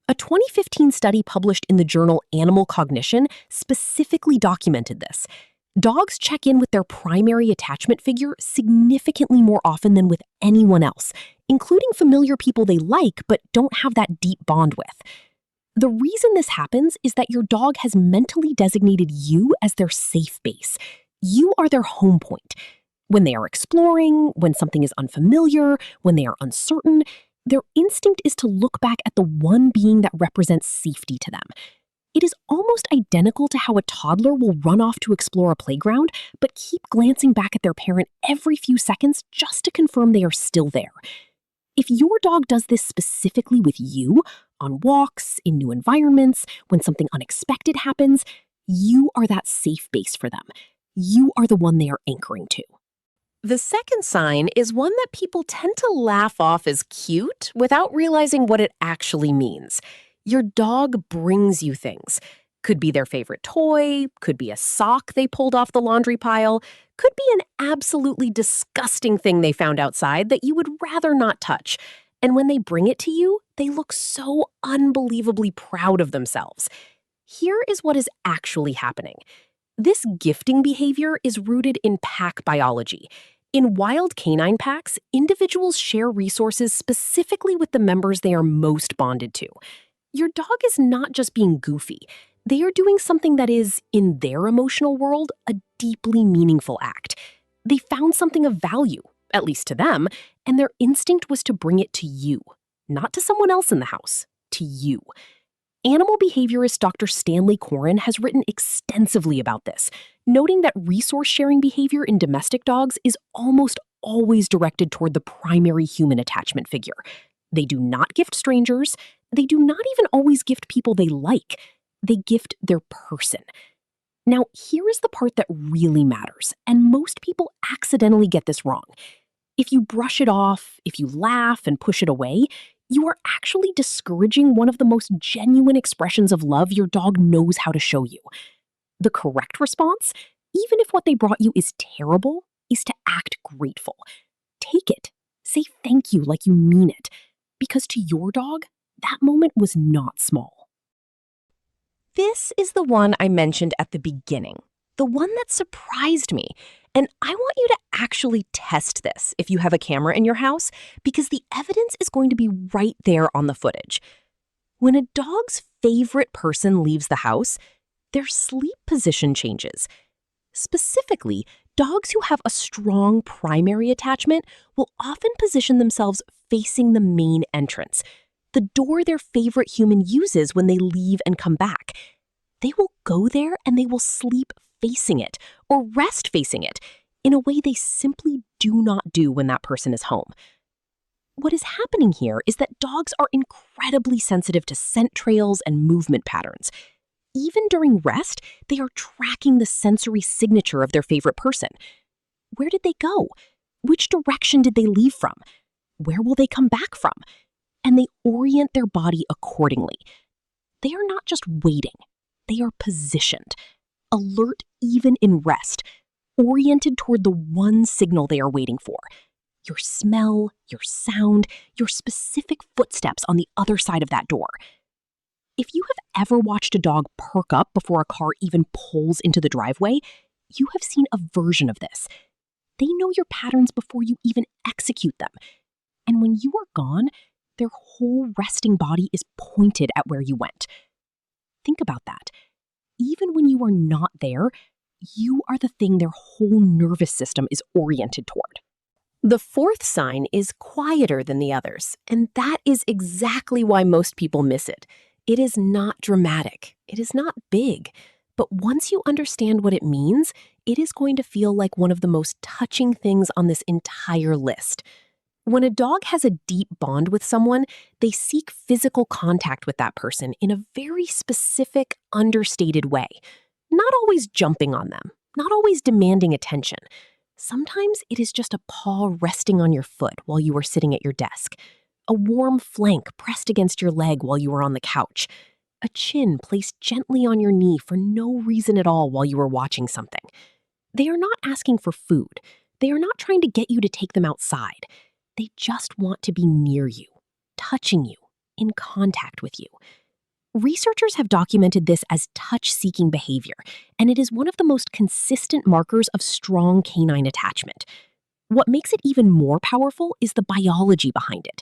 A 2015 study published in the journal Animal Cognition specifically documented this. Dogs check in with their primary attachment figure significantly more often than with anyone else, including familiar people they like but don't have that deep bond with. The reason this happens is that your dog has mentally designated you as their safe base. You are their home point. When they are exploring, when something is unfamiliar, when they are uncertain, their instinct is to look back at the one being that represents safety to them. It is almost identical to how a toddler will run off to explore a playground, but keep glancing back at their parent every few seconds just to confirm they are still there. If your dog does this specifically with you, on walks, in new environments, when something unexpected happens, you are that safe base for them. You are the one they are anchoring to. The second sign is one that people tend to laugh off as cute without realizing what it actually means. Your dog brings you things. Could be their favorite toy, could be a sock they pulled off the laundry pile, could be an absolutely disgusting thing they found outside that you would rather not touch. And when they bring it to you, they look so unbelievably proud of themselves. Here is what is actually happening. This gifting behavior is rooted in pack biology. In wild canine packs, individuals share resources specifically with the members they are most bonded to. Your dog is not just being goofy. They are doing something that is, in their emotional world, a deeply meaningful act. They found something of value, at least to them, and their instinct was to bring it to you, not to someone else in the house, to you. Animal behaviorist Dr. Stanley Coren has written extensively about this, noting that resource-sharing behavior in domestic dogs is almost always directed toward the primary human attachment figure. They do not gift strangers. They do not even always gift people they like. They gift their person. Now, here is the part that really matters, and most people accidentally get this wrong. If you brush it off, if you laugh and push it away, you are actually discouraging one of the most genuine expressions of love your dog knows how to show you. The correct response, even if what they brought you is terrible, is to act grateful. Take it. Say thank you like you mean it. Because to your dog, that moment was not small. This is the one I mentioned at the beginning, the one that surprised me. And I want you to actually test this if you have a camera in your house, because the evidence is going to be right there on the footage. When a dog's favorite person leaves the house, their sleep position changes. Specifically, dogs who have a strong primary attachment will often position themselves facing the main entrance, the door their favorite human uses when they leave and come back. They will go there and they will sleep facing it or rest facing it in a way they simply do not do when that person is home. What is happening here is that dogs are incredibly sensitive to scent trails and movement patterns. Even during rest, they are tracking the sensory signature of their favorite person. Where did they go? Which direction did they leave from? Where will they come back from? And they orient their body accordingly. They are not just waiting. They are positioned, alert even in rest, oriented toward the one signal they are waiting for. Your smell, your sound, your specific footsteps on the other side of that door. If you have ever watched a dog perk up before a car even pulls into the driveway, you have seen a version of this. They know your patterns before you even execute them. And when you are gone, their whole resting body is pointed at where you went. Think about that. Even when you are not there, you are the thing their whole nervous system is oriented toward. The fourth sign is quieter than the others, and that is exactly why most people miss it. It is not dramatic. It is not big. But once you understand what it means, it is going to feel like one of the most touching things on this entire list. When a dog has a deep bond with someone, they seek physical contact with that person in a very specific, understated way. Not always jumping on them, not always demanding attention. Sometimes it is just a paw resting on your foot while you are sitting at your desk, a warm flank pressed against your leg while you are on the couch, a chin placed gently on your knee for no reason at all while you are watching something. They are not asking for food. They are not trying to get you to take them outside. They just want to be near you, touching you, in contact with you. Researchers have documented this as touch-seeking behavior, and it is one of the most consistent markers of strong canine attachment. What makes it even more powerful is the biology behind it.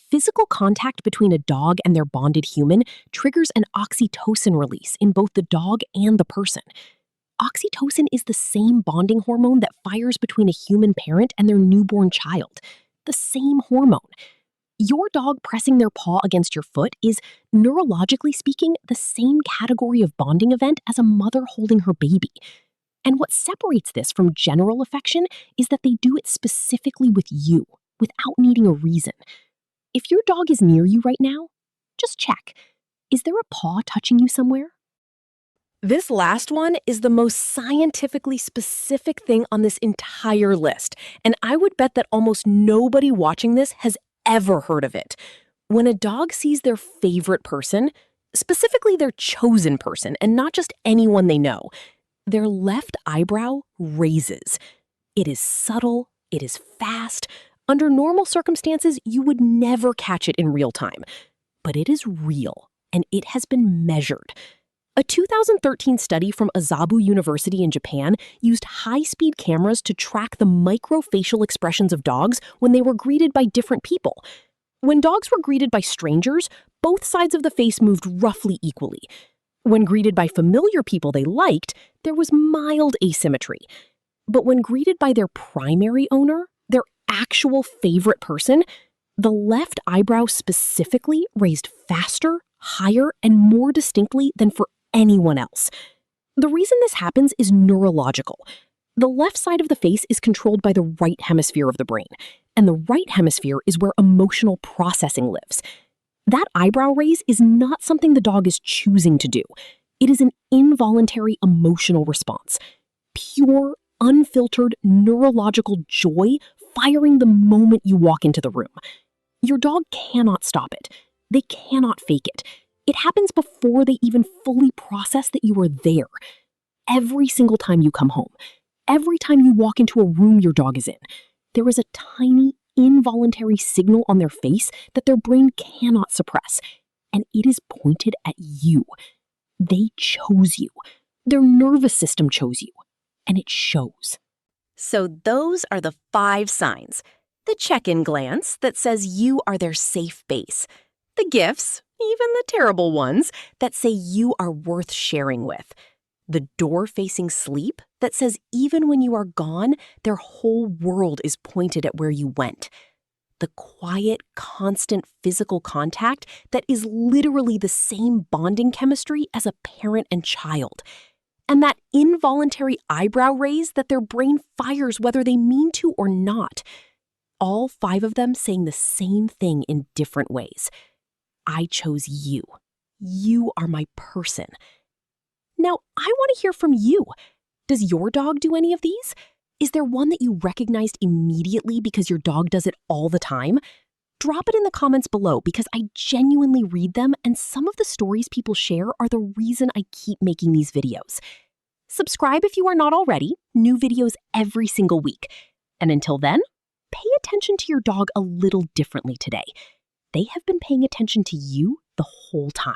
Physical contact between a dog and their bonded human triggers an oxytocin release in both the dog and the person. Oxytocin is the same bonding hormone that fires between a human parent and their newborn child. The same hormone. Your dog pressing their paw against your foot is, neurologically speaking, the same category of bonding event as a mother holding her baby. And what separates this from general affection is that they do it specifically with you, without needing a reason. If your dog is near you right now, just check. Is there a paw touching you somewhere? This last one is the most scientifically specific thing on this entire list, and I would bet that almost nobody watching this has ever heard of it. When a dog sees their favorite person, specifically their chosen person, and not just anyone they know, their left eyebrow raises. It is subtle, it is fast. Under normal circumstances, you would never catch it in real time. But it is real, and it has been measured. A 2013 study from Azabu University in Japan used high-speed cameras to track the microfacial expressions of dogs when they were greeted by different people. When dogs were greeted by strangers, both sides of the face moved roughly equally. When greeted by familiar people they liked, there was mild asymmetry. But when greeted by their primary owner, their actual favorite person, the left eyebrow specifically raised faster, higher, and more distinctly than for anyone else. The reason this happens is neurological. The left side of the face is controlled by the right hemisphere of the brain, and the right hemisphere is where emotional processing lives. That eyebrow raise is not something the dog is choosing to do. It is an involuntary emotional response. Pure, unfiltered neurological joy firing the moment you walk into the room. Your dog cannot stop it. They cannot fake it. It happens before they even fully process that you are there. Every single time you come home, every time you walk into a room your dog is in, there is a tiny, involuntary signal on their face that their brain cannot suppress, and it is pointed at you. They chose you. Their nervous system chose you, and it shows. So those are the 5 signs. The check-in glance that says you are their safe base. The gifts, even the terrible ones, that say you are worth sharing with. The door-facing sleep that says even when you are gone, their whole world is pointed at where you went. The quiet, constant physical contact that is literally the same bonding chemistry as a parent and child. And that involuntary eyebrow raise that their brain fires whether they mean to or not. All 5 of them saying the same thing in different ways. I chose you. You are my person. Now, I want to hear from you. Does your dog do any of these? Is there one that you recognized immediately because your dog does it all the time? Drop it in the comments below because I genuinely read them, and some of the stories people share are the reason I keep making these videos. Subscribe if you are not already. New videos every single week. And until then, pay attention to your dog a little differently today. They have been paying attention to you the whole time.